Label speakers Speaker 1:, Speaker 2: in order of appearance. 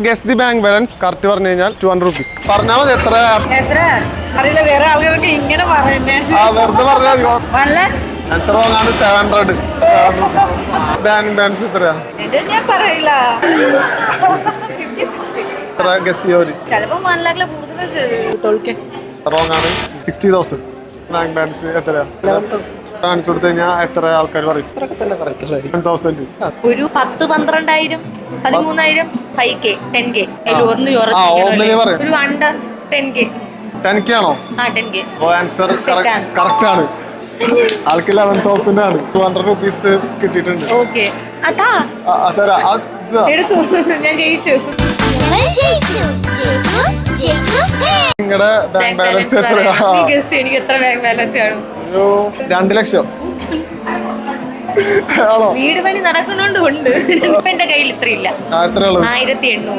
Speaker 1: Guess the bank balance correct പറഞ്ഞു കഴിഞ്ഞാൽ 200 rupees. പറഞ്ഞാൽ മതി. എത്ര
Speaker 2: അറിയില്ല, വേറെ ആളുകൾക്ക് ഇങ്ങനെ പറയുന്നേ.
Speaker 1: വെറുതെ പറഞ്ഞാൽ ആൻസർ വാങ്ങാണ് 700. ബാങ്ക് ബാലൻസ് എത്രയാ?
Speaker 2: ഞാൻ പറയില്ല. 50-60.
Speaker 1: എത്ര ഗസ് ചെയ്യോര്?
Speaker 2: ചിലപ്പോ 1 lakh കൂടുതൽ.
Speaker 1: റോങ് ആണ്. 60,000. ബാങ്ക് ബാലൻസ് എത്രയാ? 11,000. കാണിച്ചു കൊടുത്തു കഴിഞ്ഞാൽ എത്ര ആൾക്കാർ പറയും? 10,000.
Speaker 2: ഒരു 10-12,000 13,000 5K 10K ഒരു അണ്ടർ 10K
Speaker 1: 10K ആണോ?
Speaker 2: 10K.
Speaker 1: ആൻസർ കറക്റ്റ് ആണ്. ആൾക്ക് 11,000 ആണ്. 200 rupees കിട്ടിയിട്ടുണ്ട്.
Speaker 2: ഓക്കെ, അതാ എടുക്കൂ. ഞാൻ ജയിച്ചു.
Speaker 1: നിങ്ങളുടെ ബാങ്ക് ബാലൻസ് എത്രയാ?
Speaker 2: എനിക്ക് എത്ര ബാങ്ക് ബാലൻസ് കാണും?
Speaker 1: 2 ലക്ഷം ആണോ?
Speaker 2: വീട് പണി നടക്കുന്നോണ്ട് ഉണ്ട്. എന്റെ കയ്യിൽ ഇത്രയില്ല. 1800.